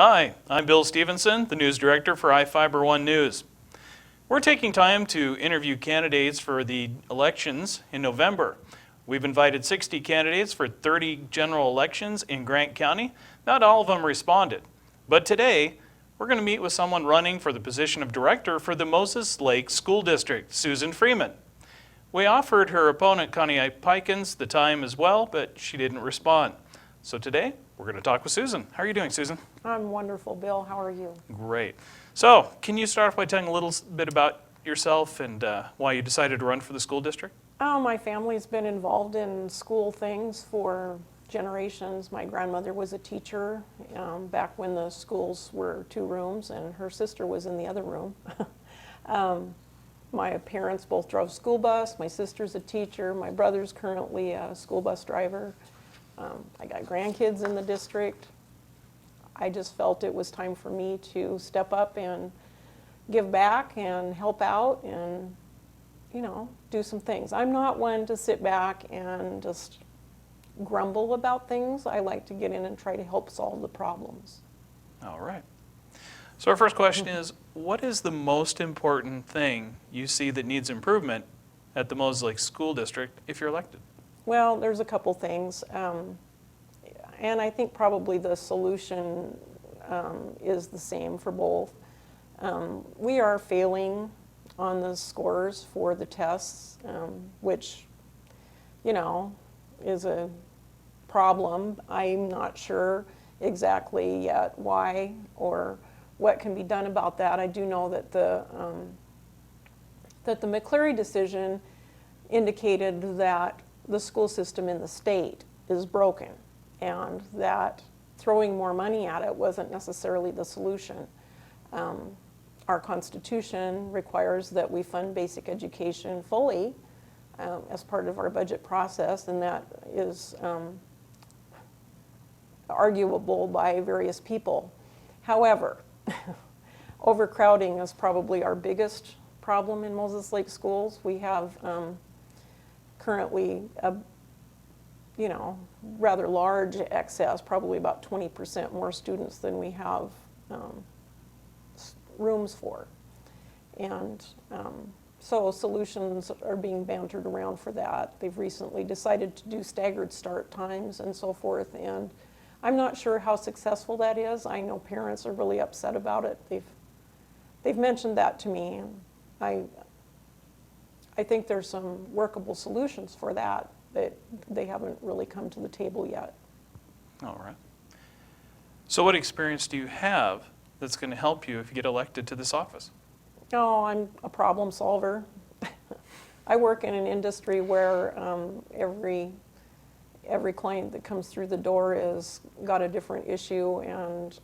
Hi, I'm Bill Stevenson, the news director for iFiber One News. We're taking time to interview candidates for the elections in November. We've invited 60 candidates for 30 general elections in Grant County. Not all of them responded. But today, we're going to meet with someone running for the position of director for the Moses Lake School District, Susan Freeman. We offered her opponent, Connie Pikens, the time as well, but she didn't respond. So today, we're going to talk with Susan. How are you doing, Susan? I'm wonderful, Bill. How are you? Great. So, can you start off by telling a little bit about yourself and why you decided to run for the school district? My family's been involved in school things for generations. My grandmother was a teacher back when the schools were 2 rooms, and her sister was in the other room. My parents both drove school bus. My sister's a teacher. My brother's currently a school bus driver. I got grandkids in the district. I just felt it was time for me to step up and give back and help out and, do some things. I'm not one to sit back and just grumble about things. I like to get in and try to help solve the problems. All right. So our first question is, what is the most important thing you see that needs improvement at the Moses Lake School District if you're elected? Well, there's a couple things, and I think probably the solution is the same for both. We are failing on the scores for the tests, which, is a problem. I'm not sure exactly yet why or what can be done about that. I do know that the McCleary decision indicated that the school system in the state is broken and that throwing more money at it wasn't necessarily the solution. Our Constitution requires that we fund basic education fully as part of our budget process, and that is arguable by various people. However, overcrowding is probably our biggest problem in Moses Lake schools. We have currently a rather large excess, probably about 20% more students than we have rooms for. And so solutions are being bantered around for that. They've recently decided to do staggered start times and so forth, and I'm not sure how successful that is. I know parents are really upset about it. They've mentioned that to me. I think there's some workable solutions for that they haven't really come to the table yet. All right. So what experience do you have that's going to help you if you get elected to this office? Oh, I'm a problem solver. I work in an industry where every client that comes through the door has got a different issue, and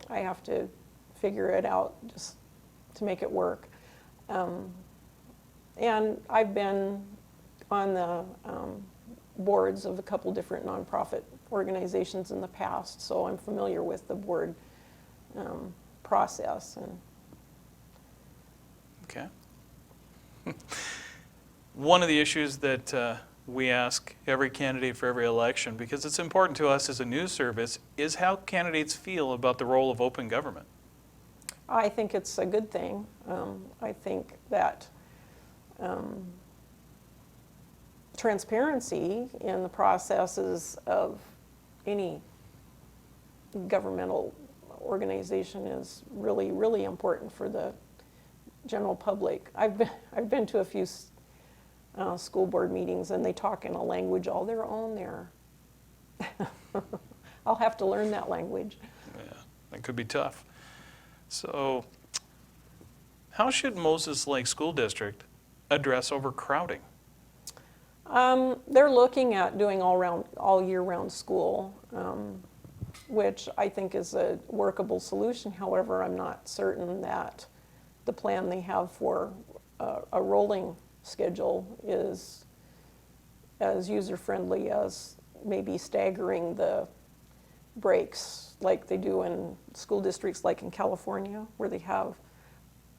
I have to figure it out just to make it work. And I've been on the boards of a couple different nonprofit organizations in the past, so I'm familiar with the board process. Okay. One of the issues that we ask every candidate for every election, because it's important to us as a news service, is how candidates feel about the role of open government. I think it's a good thing. I think that transparency in the processes of any governmental organization is really, really important for the general public. I've been to a few school board meetings, and they talk in a language all their own there. I'll have to learn that language. Yeah, that could be tough. So, how should Moses Lake School District address overcrowding? They're looking at doing all year-round school, which I think is a workable solution. However, I'm not certain that the plan they have for a rolling schedule is as user-friendly as maybe staggering the breaks like they do in school districts like in California, where they have,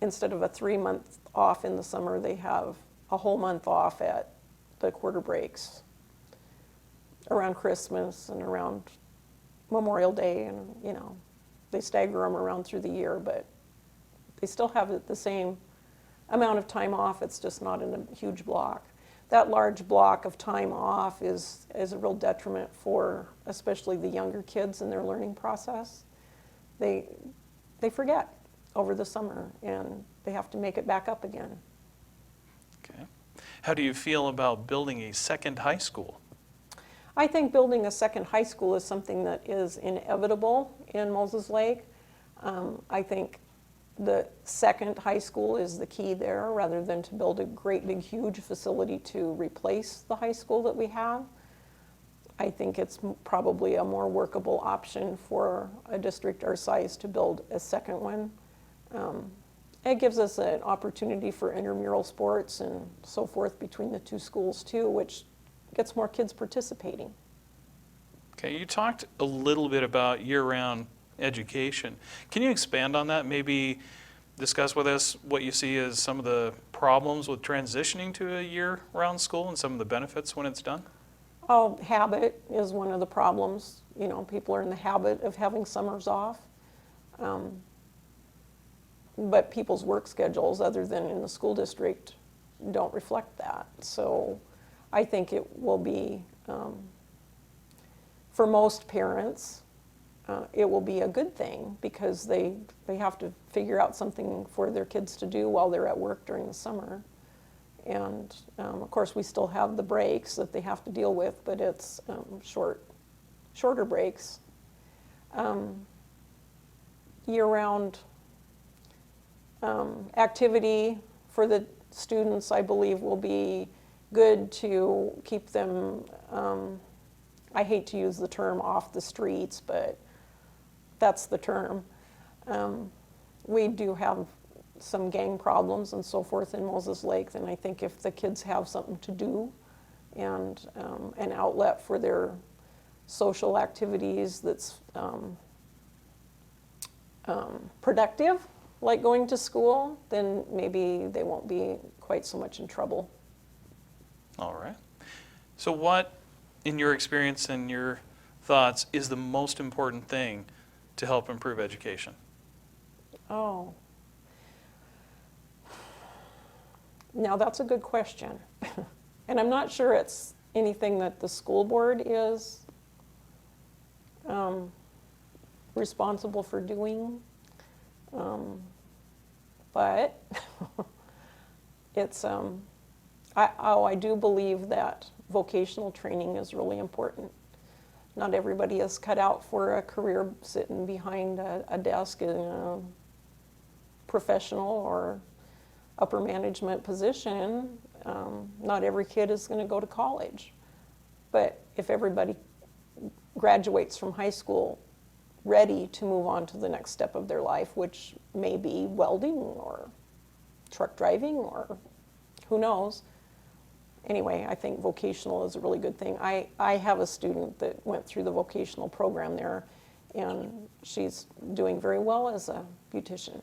instead of a 3-month off in the summer, they have a whole month off at the quarter breaks around Christmas and around Memorial Day, and they stagger them around through the year, but they still have the same amount of time off. It's just not in a huge block. That large block of time off is a real detriment for especially the younger kids in their learning process. They forget over the summer, and they have to make it back up again. Okay. How do you feel about building a second high school? I think building a second high school is something that is inevitable in Moses Lake. I think the second high school is the key there, rather than to build a great big huge facility to replace the high school that we have. I think it's probably a more workable option for a district our size to build a second one. It gives us an opportunity for intramural sports and so forth between the two schools too, which gets more kids participating. Okay, you talked a little bit about year-round education. Can you expand on that? Maybe discuss with us what you see as some of the problems with transitioning to a year-round school and some of the benefits when it's done? Oh, habit is one of the problems. People are in the habit of having summers off. But people's work schedules, other than in the school district, don't reflect that. So I think it will be, for most parents, it will be a good thing, because they have to figure out something for their kids to do while they're at work during the summer. And of course, we still have the breaks that they have to deal with, but it's shorter breaks. Year-round activity for the students, I believe, will be good to keep them, I hate to use the term off the streets, but that's the term. We do have some gang problems and so forth in Moses Lake, and I think if the kids have something to do and an outlet for their social activities that's productive, like going to school, then maybe they won't be quite so much in trouble. All right. So what, in your experience and your thoughts, is the most important thing to help improve education? Oh. Now that's a good question. And I'm not sure it's anything that the school board is responsible for doing. But it's, I do believe that vocational training is really important. Not everybody is cut out for a career sitting behind a desk in a professional or upper management position. Not every kid is going to go to college. But if everybody graduates from high school ready to move on to the next step of their life, which may be welding or truck driving or who knows. Anyway, I think vocational is a really good thing. I have a student that went through the vocational program there, and she's doing very well as a beautician.